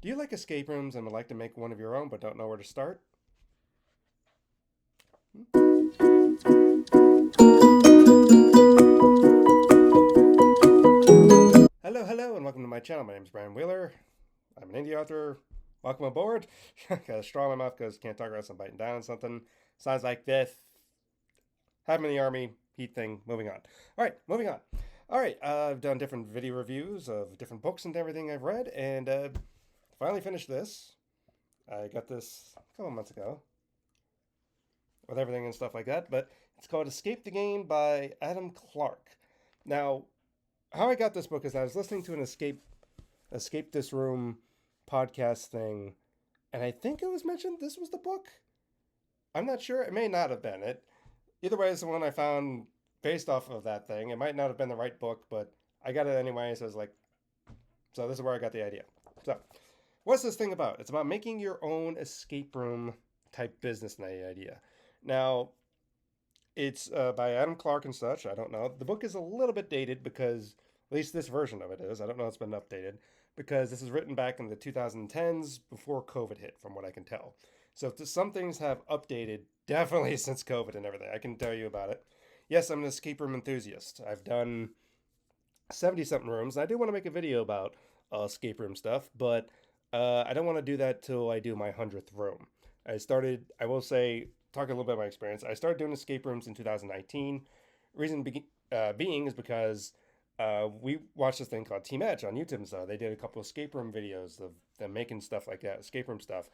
Do you like escape rooms and would like to make one of your own but don't know where to start? Hello, hello, and welcome to my channel. My name is Brian Wheeler. I'm an indie author. Welcome aboard. Got a straw in my mouth because can't talk about I'm biting down on something. Sounds like this. Have him in the army. Heat thing. Moving on. All right, moving on. All right, I've done different video reviews of different books and everything I've read, and finally finished this. I got this a couple months ago with everything and stuff like that, but it's called Escape the Game by Adam Clark. Now, how I got this book is I was listening to an Escape This Room podcast thing, and I think it was mentioned this was the book. I'm not sure. It may not have been it. Either way, it's the one I found based off of that thing. It might not have been the right book, but I got it anyway. So I was like, so this is where I got the idea. So, what's this thing about? It's about making your own escape room type business idea. Now, it's by Adam Clark and such. I don't know. The book is a little bit dated because, at least this version of it is. I don't know if it's been updated because this is written back in the 2010s before COVID hit, from what I can tell. So some things have updated definitely since COVID and everything. I can tell you about it. Yes, I'm an escape room enthusiast. I've done 70 something rooms, and I do want to make a video about escape room stuff, but I don't want to do that till I do my 100th room. I will say, talk a little bit about my experience. I started doing escape rooms in 2019. Being is because we watched this thing called Team Edge on YouTube and stuff. They did a couple of escape room videos of them making stuff like that, escape room stuff.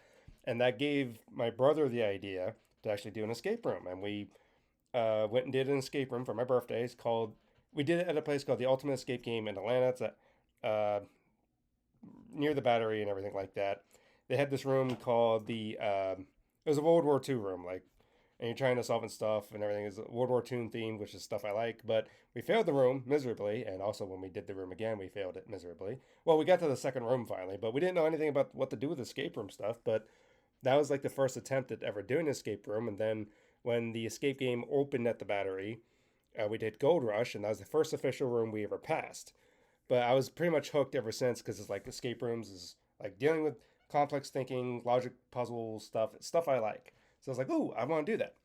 And that gave my brother the idea to actually do an escape room. And we went and did an escape room for my birthday. We did it at a place called the Ultimate Escape Game in Atlanta. It's near the Battery and everything like that. They had this room called it was a World War II room, like, and you're trying to solve stuff and everything is World War II themed, which is stuff I like. But we failed the room miserably, and also when we did the room again, we failed it miserably. Well, we got to the second room finally, but we didn't know anything about what to do with escape room stuff. But that was like the first attempt at ever doing an escape room. And then when the escape game opened at the Battery, we did Gold Rush, and that was the first official room we ever passed. But I was pretty much hooked ever since because it's like escape rooms is like dealing with complex thinking, logic, puzzle stuff. It's stuff I like. So I was like, ooh, I want to do that.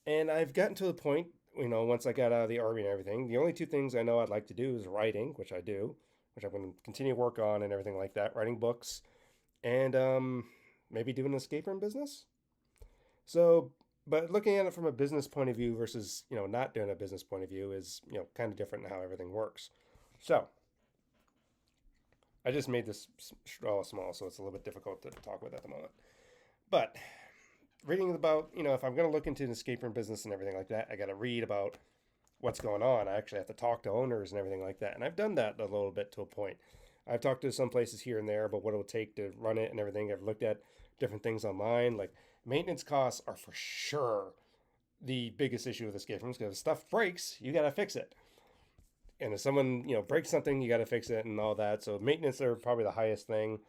And I've gotten to the point, once I got out of the army and everything, the only two things I know I'd like to do is writing, which I do, which I'm going to continue to work on and everything like that, writing books, and maybe doing an escape room business. So, but looking at it from a business point of view versus, not doing a business point of view is, kind of different in how everything works. So, I just made this straw small, so it's a little bit difficult to talk with at the moment. But reading about, if I'm going to look into an escape room business and everything like that, I got to read about what's going on. I actually have to talk to owners and everything like that. And I've done that a little bit to a point. I've talked to some places here and there about what it will take to run it and everything. I've looked at different things online. Like maintenance costs are for sure the biggest issue with escape rooms because if stuff breaks, you got to fix it. And if someone, breaks something, you got to fix it and all that. So maintenance are probably the highest thing.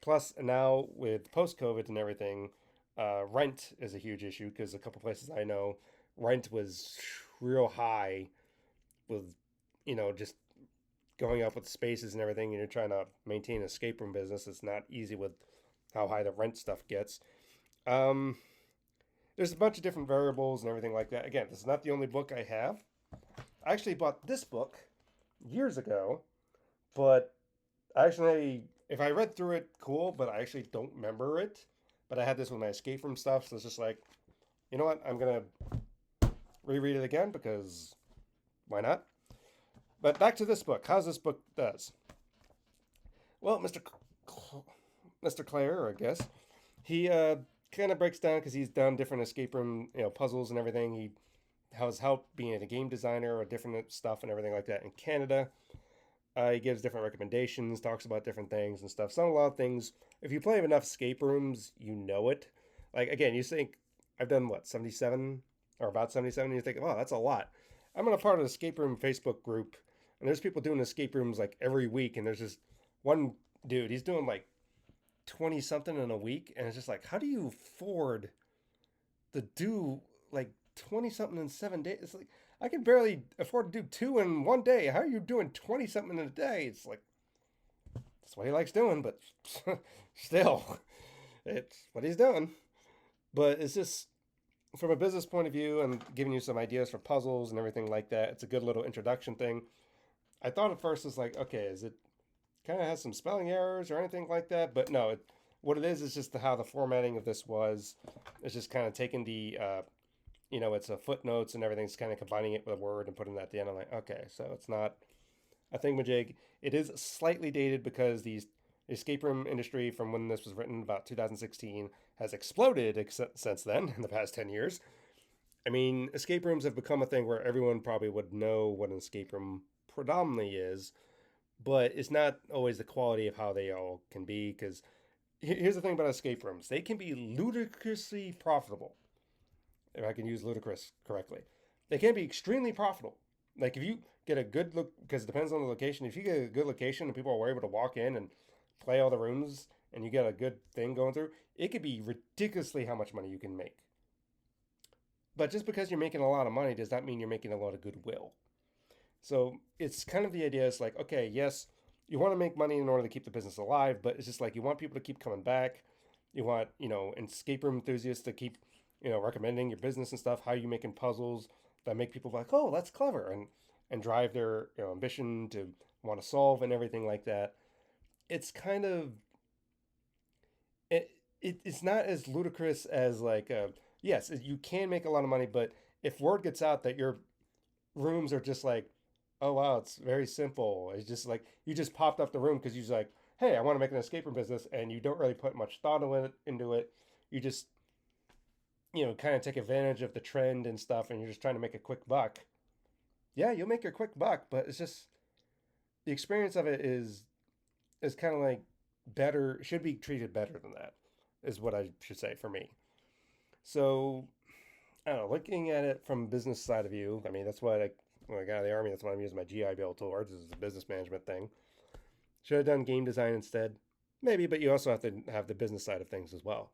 Plus, now with post-COVID and everything, rent is a huge issue because a couple places I know, rent was real high with, just going up with spaces and everything. And you're trying to maintain an escape room business. It's not easy with how high the rent stuff gets. There's a bunch of different variables and everything like that. Again, this is not the only book I have. I actually bought this book years ago, but if I read through it, cool, but I actually don't remember it. But I had this with my escape room stuff, so it's just like, you know what? I'm going to reread it again because why not? But back to this book. How's this book does? Well, Mr. Clare, I guess, he kind of breaks down because he's done different escape room, puzzles and everything. He has help being a game designer or different stuff and everything like that in Canada. He gives different recommendations, talks about different things and stuff. Some a lot of things. If you play enough escape rooms, you know it. Like again, you think I've done what 77 or about 77. And you think, oh, that's a lot. I'm in a part of the escape room Facebook group, and there's people doing escape rooms like every week. And there's just one dude. He's doing like 20 something in a week, and it's just like, how do you afford to do like 20 something in 7 days? It's like I can barely afford to do two in one day. How are you doing 20 something in a day? It's like That's what he likes doing, but still, it's what he's doing. But it's just from a business point of view and giving you some ideas for puzzles and everything like that. It's a good little introduction thing. I thought at first it's like, okay, is it kind of has some spelling errors or anything like that? But no, what it is just how the formatting of this was. It's just kind of taking the, it's a footnotes and everything's kind of combining it with a word and putting that at the end. I'm like, okay, so it's not a thingamajig. It is slightly dated because the escape room industry from when this was written, about 2016, has exploded since then in the past 10 years. I mean, escape rooms have become a thing where everyone probably would know what an escape room predominantly is, but it's not always the quality of how they all can be. Because here's the thing about escape rooms, they can be ludicrously profitable, if I can use ludicrous correctly. They can be extremely profitable. Like if you get a good look, because it depends on the location. If you get a good location and people are able to walk in and play all the rooms, and you get a good thing going through, it could be ridiculously how much money you can make. But just because you're making a lot of money does not mean you're making a lot of goodwill. So it's kind of the idea is like, okay, yes, you want to make money in order to keep the business alive, but it's just like you want people to keep coming back. You want, escape room enthusiasts to keep, recommending your business and stuff, how you making puzzles that make people like, oh, that's clever, and drive their ambition to want to solve and everything like that. It's kind of it's not as ludicrous as like yes, you can make a lot of money, but if word gets out that your rooms are just like, oh wow, it's very simple, it's just like you just popped up the room because you're like, hey, I want to make an escape room business, and you don't really put much thought into it. You just kind of take advantage of the trend and stuff, and you're just trying to make a quick buck. Yeah, you'll make your quick buck, but it's just the experience of it is kind of like better, should be treated better than that, is what I should say for me. So I don't know, looking at it from a business side of view, I mean, that's what when I got out of the army, that's what I'm using my GI Bill towards, is the business management thing. Should have done game design instead. Maybe, but you also have to have the business side of things as well.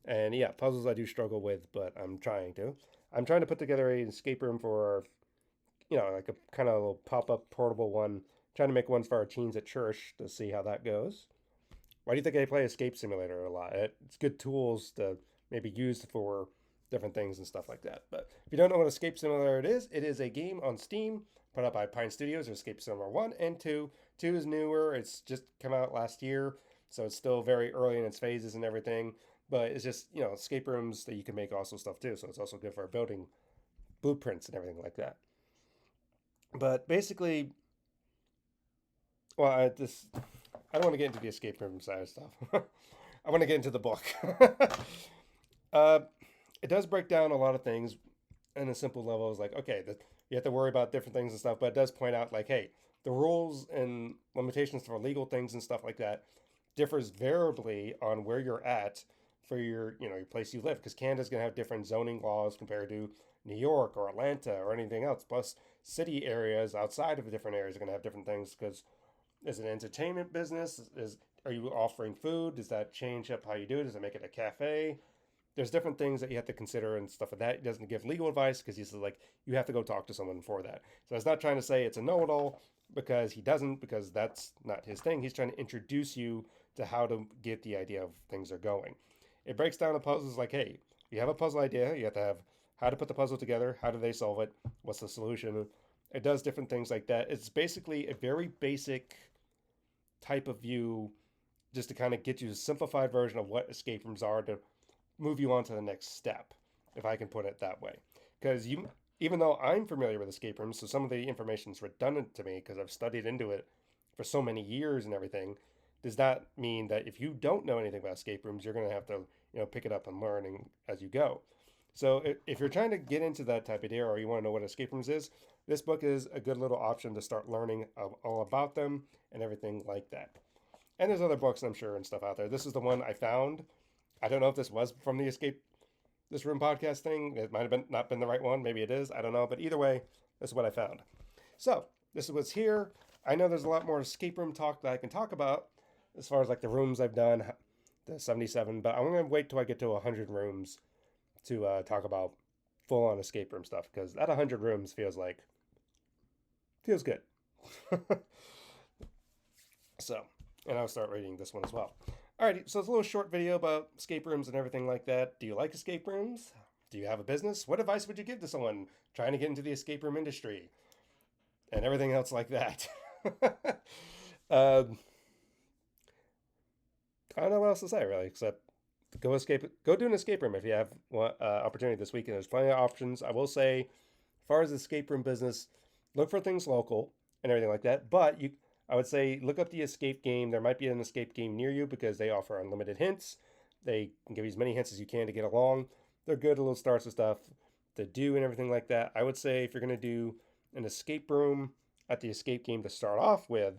And yeah, puzzles I do struggle with, but I'm trying to. I'm trying to put together an escape room for, like a kind of little pop up portable one. Trying to make one for our teens at church to see how that goes. Why do you think I play Escape Simulator a lot? It's good tools to maybe use for different things and stuff like that. But if you don't know what Escape Simulator it is a game on Steam put out by Pine Studios. There's Escape Simulator 1 and 2. 2 is newer. It's just come out last year, so it's still very early in its phases and everything. But it's just, escape rooms that you can make also stuff too. So it's also good for building blueprints and everything like that. But basically, well, I don't want to get into the escape room side of stuff. I want to get into the book. uh, it does break down a lot of things in a simple level. It's like, okay, you have to worry about different things and stuff, but it does point out like, hey, the rules and limitations for legal things and stuff like that differs variably on where you're at for your place you live, because Canada's going to have different zoning laws compared to New York or Atlanta or anything else. Plus, city areas outside of the different areas are going to have different things, because is it an entertainment business? Are you offering food? Does that change up how you do it? Does it make it a cafe? There's different things that you have to consider and stuff like that. He doesn't give legal advice because he's like, you have to go talk to someone for that. So it's not trying to say it's a know-it-all, because he doesn't, because that's not his thing. He's trying to introduce you to how to get the idea of things are going. It breaks down the puzzles like, hey, you have a puzzle idea, you have to have how to put the puzzle together, how do they solve it, what's the solution. It does different things like that. It's basically a very basic type of view, just to kind of get you a simplified version of what escape rooms are, to move you on to the next step, if I can put it that way. Because even though I'm familiar with escape rooms, so some of the information is redundant to me because I've studied into it for so many years and everything, does that mean that if you don't know anything about escape rooms, you're going to have to pick it up and learn as you go. So if you're trying to get into that type of idea, or you want to know what escape rooms is, this book is a good little option to start learning all about them and everything like that. And there's other books, I'm sure, and stuff out there. This is the one I found. I don't know if this was from the Escape This Room podcast thing. It might have been not been the right one. Maybe it is. I don't know. But either way, this is what I found. So this is what's here. I know there's a lot more escape room talk that I can talk about, as far as like the rooms I've done, the 77. But I'm going to wait till I get to 100 rooms to talk about full-on escape room stuff, because that 100 rooms feels good. So And I'll start reading this one as well. Alrighty, so it's a little short video about escape rooms and everything like that. Do you like escape rooms? Do you have a business? What advice would you give to someone trying to get into the escape room industry? And everything else like that. um, I don't know what else to say really, except go do an escape room if you have opportunity this weekend. There's plenty of options. I will say, as far as the escape room business, look for things local and everything like that. But I would say, look up the escape game. There might be an escape game near you because they offer unlimited hints. They can give you as many hints as you can to get along. They're good little starts and stuff to do and everything like that. I would say if you're going to do an escape room at the escape game to start off with,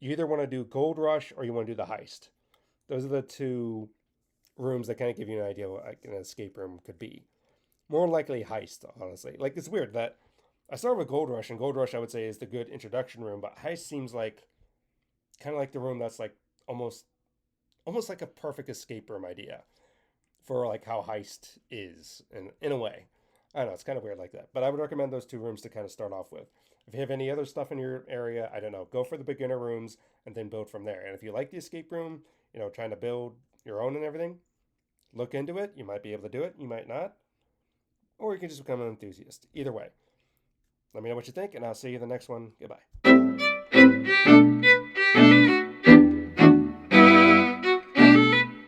you either want to do Gold Rush or you want to do the Heist. Those are the two rooms that kind of give you an idea what like an escape room could be. More likely Heist, honestly. Like, it's weird that I started with Gold Rush, and Gold Rush I would say is the good introduction room, but Heist seems like kind of like the room that's like almost like a perfect escape room idea for like how Heist is in a way. I don't know, it's kind of weird like that. But I would recommend those two rooms to kind of start off with. If you have any other stuff in your area, I don't know, go for the beginner rooms and then build from there. And if you like the escape room, trying to build your own and everything, look into it. You might be able to do it, you might not. Or you can just become an enthusiast. Either way, let me know what you think, and I'll see you in the next one. Goodbye.